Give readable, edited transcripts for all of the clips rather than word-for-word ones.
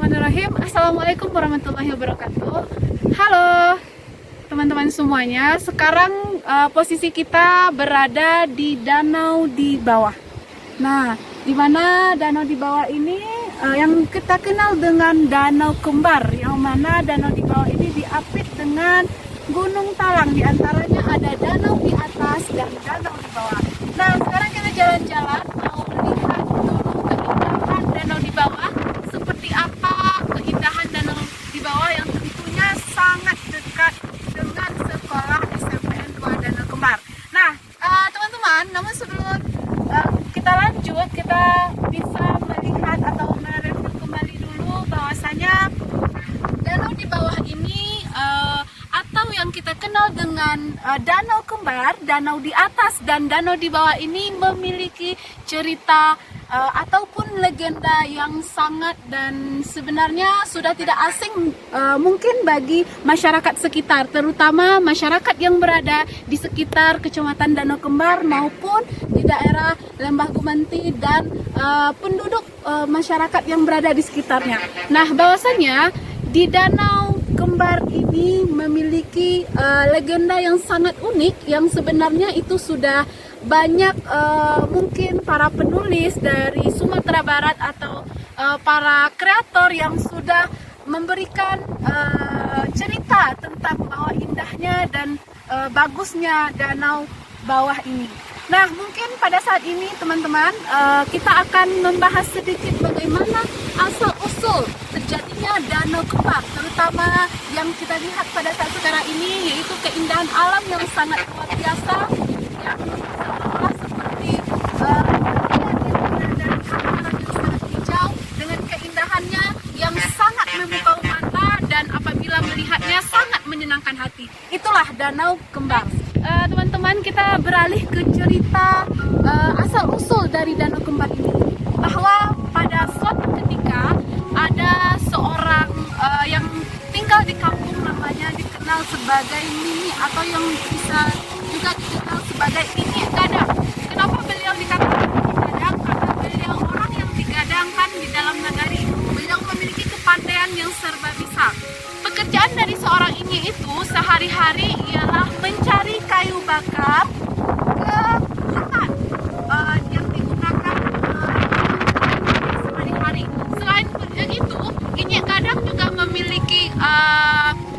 Bismillahirrahmanirrahim. Assalamualaikum warahmatullahi wabarakatuh. Halo teman-teman semuanya. Sekarang posisi kita berada di danau di bawah. Nah, di mana danau di bawah ini yang kita kenal dengan Danau Kembar, yang mana danau di bawah ini diapit dengan Gunung Talang. Di antaranya ada danau di atas dan danau di bawah. Nah, sekarang kita jalan-jalan mau melihat dulu keindahan danau di bawah. Seperti apa keindahan danau di bawah yang tentunya sangat dekat dengan sekolah SMPN 2 Danau Kembar. Nah, teman-teman, namun sebelum kita lanjut, kita bisa melihat atau mereview kembali dulu bahwasanya danau di bawah ini atau yang kita kenal dengan Danau Kembar, danau di atas dan danau di bawah ini memiliki cerita ataupun legenda yang sangat dan sebenarnya sudah tidak asing mungkin bagi masyarakat sekitar, terutama masyarakat yang berada di sekitar Kecamatan Danau Kembar maupun di daerah Lembah Gumanti dan penduduk masyarakat yang berada di sekitarnya. Nah, bahwasanya di Danau Kembar ini memiliki legenda yang sangat unik yang sebenarnya itu sudah banyak mungkin para penulis dari Sumatera Barat atau para kreator yang sudah memberikan cerita tentang bahwa indahnya dan bagusnya danau bawah ini. Nah, mungkin pada saat ini teman-teman kita akan membahas sedikit bagaimana asal-usul terjadinya Danau Kembar, terutama yang kita lihat pada saat sekarang ini, yaitu keindahan alam yang sangat luar biasa, yang seolah seperti dari kamar yang sangat hijau dengan keindahannya yang sangat memukau mata dan apabila melihatnya sangat menyenangkan hati. Itulah Danau Kembar. Teman-teman, kita beralih ke cerita asal-usul dari Danau Kembar ini, bahwa pada suatu ketika ada seorang yang tinggal di kampung, namanya dikenal sebagai Nini atau yang bisa juga dikenal sebagai Nini Gadang. Kenapa beliau dikatakan Nini Gadang? Karena beliau orang yang digadangkan di dalam nagari. Beliau memiliki kepandaian yang serba bisa. Pekerjaan dari seorang ini itu sehari-hari ialah mencari kayu bakar ke hutan yang digunakan sehari-hari. Selain itu, Inyek Gadang juga memiliki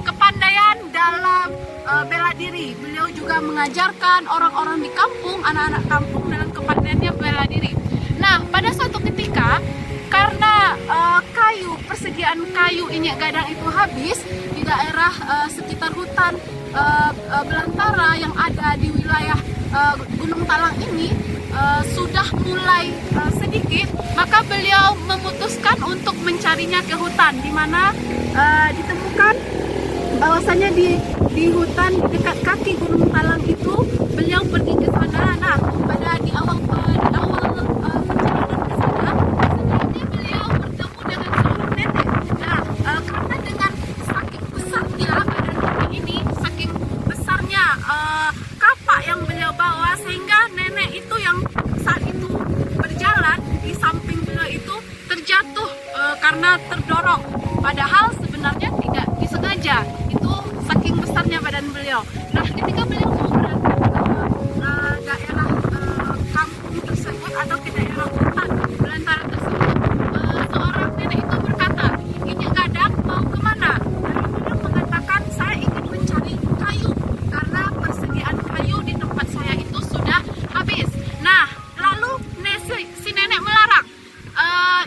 kepandaian dalam bela diri. Beliau juga mengajarkan orang-orang di kampung, anak-anak kampung dalam kepandaiannya bela diri. Nah, pada suatu ketika karena persediaan kayu Inyek Gadang itu habis di daerah sekitar hutan belantara yang ada di wilayah Gunung Talang ini sudah mulai sedikit, maka beliau memutuskan untuk mencarinya ke hutan, di mana ditemukan bahwasanya di hutan dekat kaki Gunung Talang itu beliau pergi ke sana. Nah, di awal perjalanan ke sana, sebenarnya beliau bertemu dengan seorang nenek. Nah, karena dengan saking besarnya badan nenek ini, saking besarnya kapak yang beliau bawa, sehingga nenek itu yang saat itu berjalan di samping beliau itu terjatuh karena terdorong. Padahal sebenarnya tidak disengaja, itu saking besarnya badan beliau. Nah, ketika beliau mau berangkat ke daerah kampung tersebut atau ke daerah hutan belantara tersebut, seorang nenek itu berkata, Inyek Gadang mau kemana? Lalu beliau mengatakan, saya ingin mencari kayu karena persediaan kayu di tempat saya itu sudah habis. Nah, lalu si nenek melarang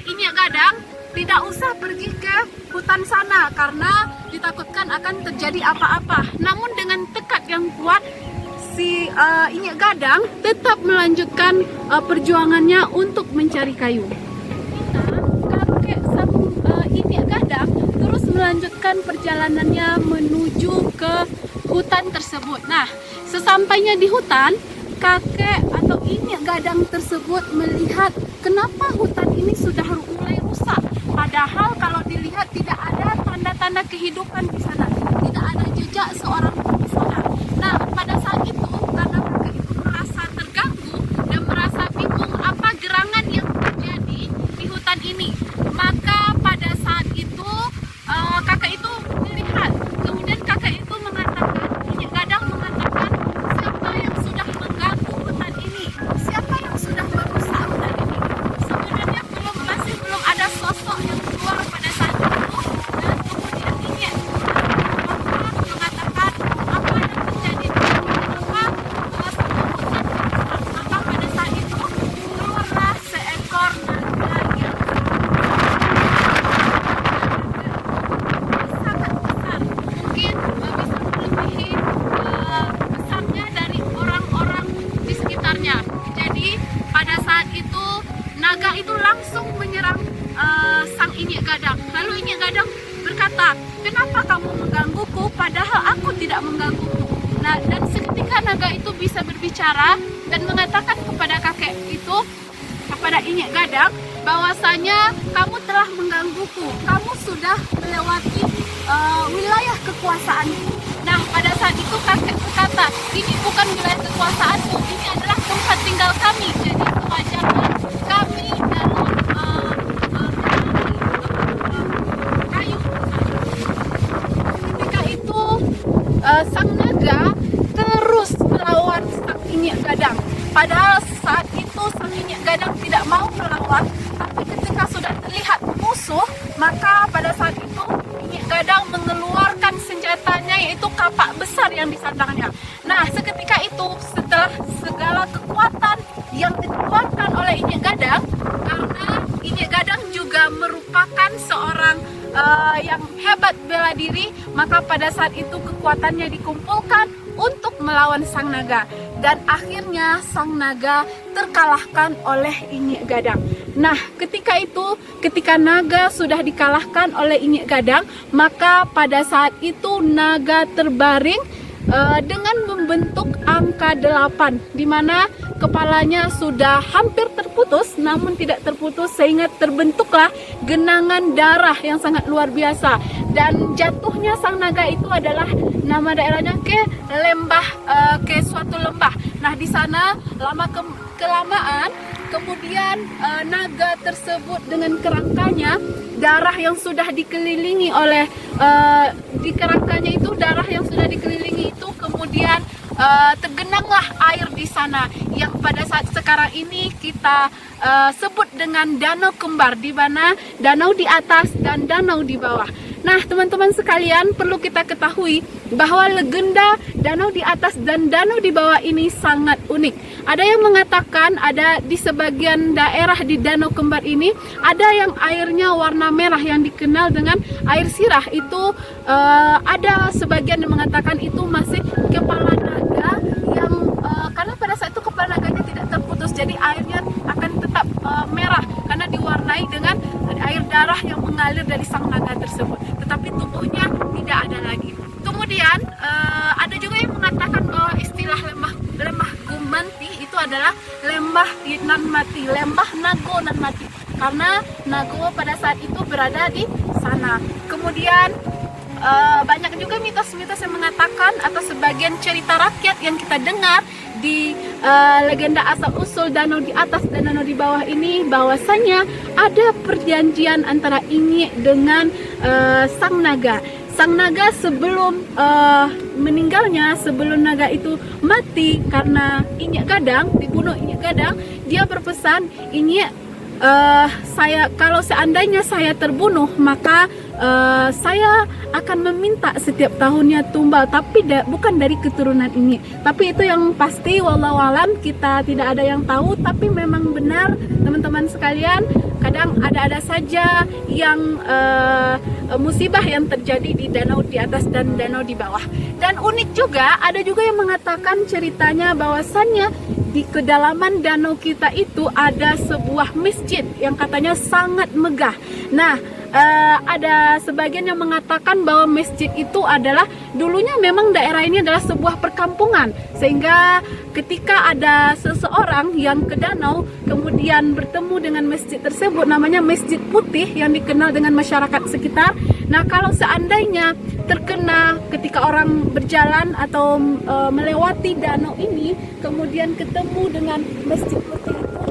Inyek Gadang tidak usah pergi ke hutan sana karena ditakutkan akan terjadi apa-apa. Namun dengan tekad yang kuat, si Inyek Gadang tetap melanjutkan perjuangannya untuk mencari kayu. Kakek sang Inyek Gadang terus melanjutkan perjalanannya menuju ke hutan tersebut. Nah, sesampainya di hutan, kakek atau Inyek Gadang tersebut melihat kenapa hutan ini sudah mulai rusak. Padahal kalau dilihat tidak ada tanda-tanda kehidupan di sana, tidak ada jejak seorang pun di sana. Nah, pada saat itu karena kakek itu merasa terganggu dan merasa bingung apa gerangan yang terjadi di hutan ini, maka pada saat itu tidak menggangguku. Nah, dan seketika naga itu bisa berbicara dan mengatakan kepada kakek itu, kepada Inyek Gadang, bahwasanya kamu telah menggangguku, kamu sudah melewati wilayah kekuasaanku. Nah, pada saat itu kakek berkata, ini bukan wilayah kekuasaanmu, ini adalah tempat tinggal kami. Jadi kewajaran kami dalam kayu. Ketika itu sang naga terus melawan sang Inyek Gadang. Padahal saat itu sang Inyek Gadang tidak mau melawan, tapi ketika sudah terlihat musuh, maka pada saat itu Inyek Gadang mengeluarkan senjatanya, yaitu kapak besar yang disandangnya. Nah, seketika itu setelah segala kekuatan yang dikeluarkan oleh Inyek Gadang, karena Inyek Gadang juga merupakan seorang yang hebat bela diri, maka pada saat itu kekuatannya dikumpulkan untuk melawan sang naga, dan akhirnya sang naga terkalahkan oleh Inyek Gadang. Nah, ketika naga sudah dikalahkan oleh Inyek Gadang, maka pada saat itu naga terbaring dengan membentuk angka 8, di mana kepalanya sudah hampir terputus, namun tidak terputus, sehingga terbentuklah genangan darah yang sangat luar biasa. Dan jatuhnya sang naga itu adalah, nama daerahnya ke suatu lembah. Nah, di sana kelamaan kemudian naga tersebut dengan kerangkanya, darah yang sudah dikelilingi oleh di kerangkanya itu, darah yang sudah dikelilingi itu kemudian tergenanglah air di sana, yang pada saat sekarang ini kita sebut dengan danau kembar, di mana danau di atas dan danau di bawah. Nah, teman-teman sekalian, perlu kita ketahui bahwa legenda danau di atas dan danau di bawah ini sangat unik. Ada yang mengatakan ada di sebagian daerah di danau kembar ini ada yang airnya warna merah yang dikenal dengan air sirah. Itu ada sebagian yang mengatakan itu masih kepala naga yang karena pada saat itu kepala naganya tidak terputus, jadi airnya akan tetap merah karena diwarnai dengan air darah yang mengalir dari sang naga tersebut, tetapi tubuhnya tidak ada lagi. Kemudian ada juga yang mengatakan bahwa istilah lembah Gumanti itu adalah lembah nan mati, lembah Nago nan mati, karena Nago pada saat itu berada di sana. Kemudian banyak juga mitos-mitos yang mengatakan, atau sebagian cerita rakyat yang kita dengar di legenda asal-usul danau di atas dan danau di bawah ini, bahwasanya ada perjanjian antara Inyek dengan sang naga. Sang naga sebelum meninggalnya, sebelum naga itu mati karena Inyek Gadang, dibunuh Inyek Gadang, dia berpesan, Inyek, kalau seandainya saya terbunuh, maka saya akan meminta setiap tahunnya tumbal, tapi bukan dari keturunan ini. Tapi itu yang pasti, wallahualam, kita tidak ada yang tahu. Tapi memang benar, teman-teman sekalian, kadang ada saja yang musibah yang terjadi di danau di atas dan danau di bawah. Dan unik juga, ada juga yang mengatakan ceritanya bahwasannya di kedalaman danau kita itu ada sebuah masjid yang katanya sangat megah. Nah, ada sebagian yang mengatakan bahwa masjid itu adalah dulunya memang daerah ini adalah sebuah perkampungan, sehingga ketika ada seseorang yang ke danau kemudian bertemu dengan masjid tersebut, namanya Masjid Putih, yang dikenal dengan masyarakat sekitar. Nah, kalau seandainya terkena ketika orang berjalan atau melewati danau ini kemudian ketemu dengan Masjid Putih itu,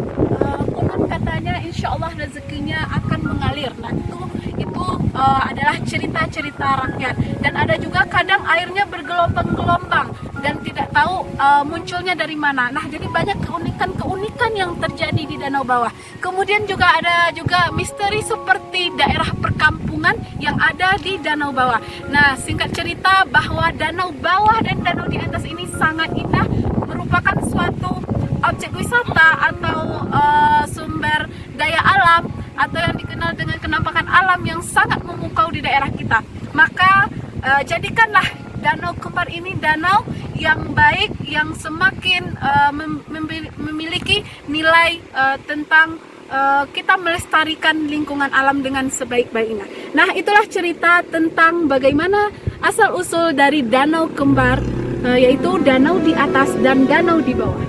konon katanya insya Allah rezekinya akan mengalir. Nah, itu adalah cerita-cerita rakyat. Dan ada juga kadang airnya bergelombang-gelombang dan tidak tahu munculnya dari mana. Nah, jadi banyak keunikan-keunikan yang terjadi di danau bawah. Kemudian juga ada juga misteri seperti daerah perkampungan yang ada di danau bawah. Nah, singkat cerita bahwa danau bawah dan danau di atas ini sangat indah, merupakan suatu objek wisata atau sumber daya alam, atau yang dikenal dengan kenampakan alam yang sangat memukau di daerah kita. Maka jadikanlah danau kembar ini danau yang baik, yang semakin memiliki nilai tentang kita melestarikan lingkungan alam dengan sebaik-baiknya. Nah, itulah cerita tentang bagaimana asal-usul dari danau kembar, yaitu danau di atas dan danau di bawah.